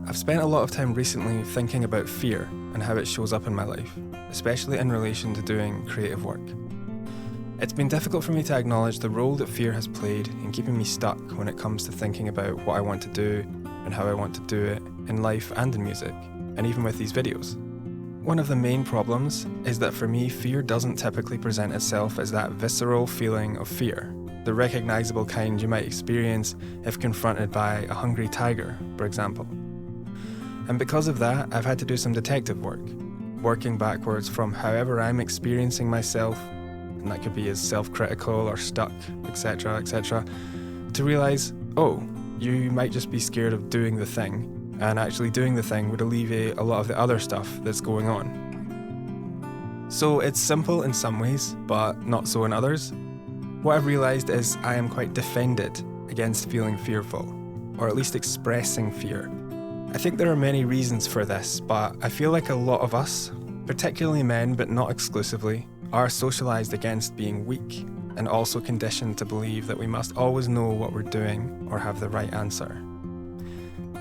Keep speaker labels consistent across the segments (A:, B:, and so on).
A: I've spent a lot of time recently thinking about fear and how it shows up in my life, especially in relation to doing creative work. It's been difficult for me to acknowledge the role that fear has played in keeping me stuck when it comes to thinking about what I want to do and how I want to do it in life and in music, and even with these videos. One of the main problems is that for me, fear doesn't typically present itself as that visceral feeling of fear, the recognizable kind you might experience if confronted by a hungry tiger, for example. And because of that, I've had to do some detective work, working backwards from however I'm experiencing myself, and that could be as self-critical or stuck, etc., to realise, oh, you might just be scared of doing the thing, and actually doing the thing would alleviate a lot of the other stuff that's going on. So it's simple in some ways, but not so in others. What I've realised is I am quite defended against feeling fearful, or at least expressing fear. I think there are many reasons for this, but I feel like a lot of us, particularly men but not exclusively, are socialised against being weak and also conditioned to believe that we must always know what we're doing or have the right answer.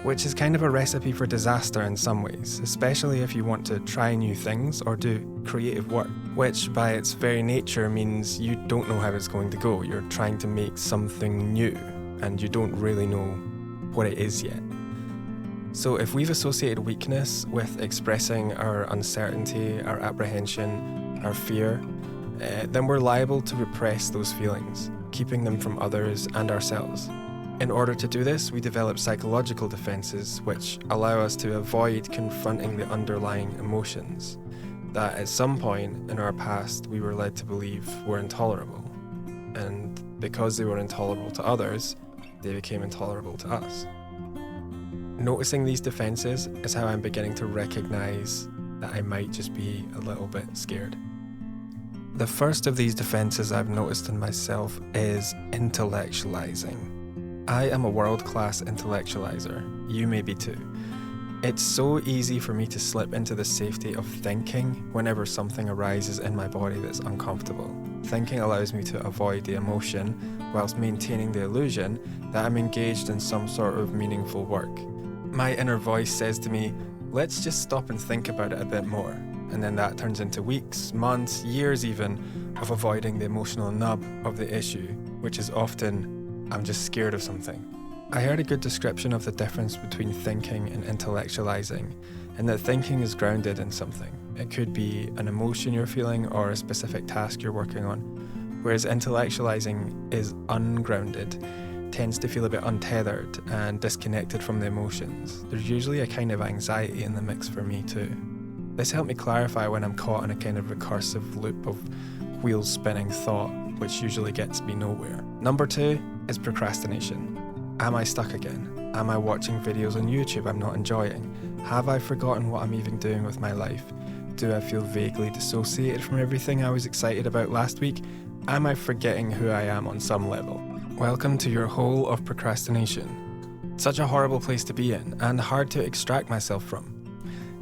A: Which is kind of a recipe for disaster in some ways, especially if you want to try new things or do creative work, which by its very nature means you don't know how it's going to go. You're trying to make something new and you don't really know what it is yet. So if we've associated weakness with expressing our uncertainty, our apprehension, our fear, then we're liable to repress those feelings, keeping them from others and ourselves. In order to do this, we develop psychological defenses which allow us to avoid confronting the underlying emotions that at some point in our past we were led to believe were intolerable. And because they were intolerable to others, they became intolerable to us. Noticing these defenses is how I'm beginning to recognise that I might just be a little bit scared. The first of these defenses I've noticed in myself is intellectualizing. I am a world-class intellectualizer. You may be too. It's so easy for me to slip into the safety of thinking whenever something arises in my body that's uncomfortable. Thinking allows me to avoid the emotion whilst maintaining the illusion that I'm engaged in some sort of meaningful work. My inner voice says to me, let's just stop and think about it a bit more. And then that turns into weeks, months, years even, of avoiding the emotional nub of the issue, which is often, I'm just scared of something. I heard a good description of the difference between thinking and intellectualizing, and that thinking is grounded in something. It could be an emotion you're feeling or a specific task you're working on, whereas intellectualizing is ungrounded, tends to feel a bit untethered and disconnected from the emotions. There's usually a kind of anxiety in the mix for me too. This helped me clarify when I'm caught in a kind of recursive loop of wheels spinning thought, which usually gets me nowhere. Number 2 is procrastination. Am I stuck again? Am I watching videos on YouTube I'm not enjoying? Have I forgotten what I'm even doing with my life? Do I feel vaguely dissociated from everything I was excited about last week? Am I forgetting who I am on some level? Welcome to your hole of procrastination. Such a horrible place to be in, and hard to extract myself from.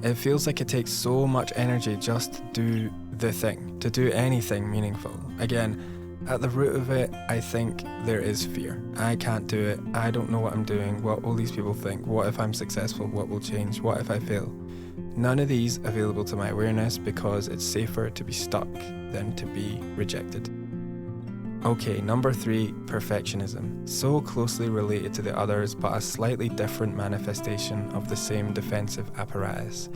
A: It feels like it takes so much energy just to do the thing, to do anything meaningful. Again, at the root of it, I think there is fear. I can't do it, I don't know what I'm doing, what will these people think, what if I'm successful, what will change, what if I fail? None of these available to my awareness because it's safer to be stuck than to be rejected. Okay, number 3, perfectionism. So closely related to the others, but a slightly different manifestation of the same defensive apparatus.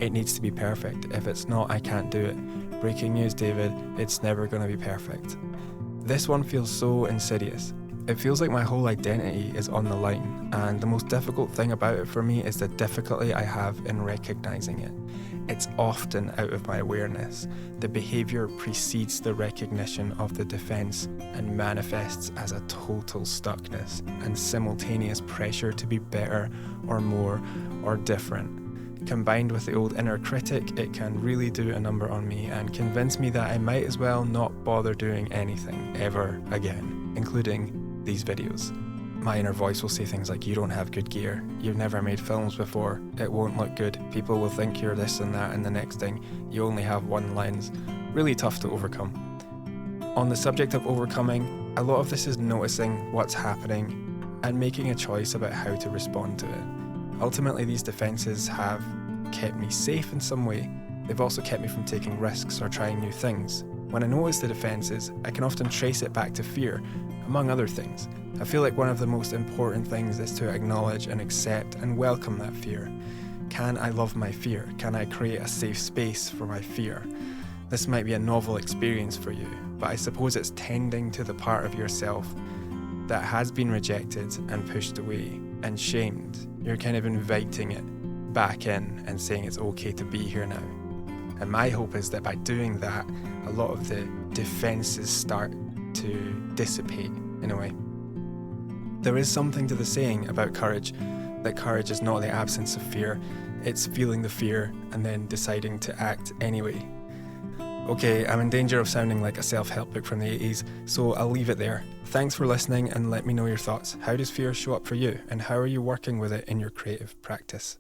A: It needs to be perfect. If it's not, I can't do it. Breaking news, David, it's never going to be perfect. This one feels so insidious. It feels like my whole identity is on the line, and the most difficult thing about it for me is the difficulty I have in recognizing it. It's often out of my awareness. The behavior precedes the recognition of the defense and manifests as a total stuckness and simultaneous pressure to be better or more or different. Combined with the old inner critic, it can really do a number on me and convince me that I might as well not bother doing anything ever again, including these videos. My inner voice will say things like, you don't have good gear, you've never made films before, it won't look good, people will think you're this and that, and the next thing, you only have one lens. Really tough to overcome. On the subject of overcoming, a lot of this is noticing what's happening and making a choice about how to respond to it. Ultimately, these defences have kept me safe in some way. They've also kept me from taking risks or trying new things. When I notice the defences, I can often trace it back to fear, among other things. I feel like one of the most important things is to acknowledge and accept and welcome that fear. Can I love my fear? Can I create a safe space for my fear? This might be a novel experience for you, but I suppose it's tending to the part of yourself that has been rejected and pushed away and shamed. You're kind of inviting it back in and saying it's okay to be here now. And my hope is that by doing that, a lot of the defences start to dissipate in a way. There is something to the saying about courage, that courage is not the absence of fear, it's feeling the fear and then deciding to act anyway. Okay, I'm in danger of sounding like a self-help book from the 80s, so I'll leave it there. Thanks for listening and let me know your thoughts. How does fear show up for you and how are you working with it in your creative practice?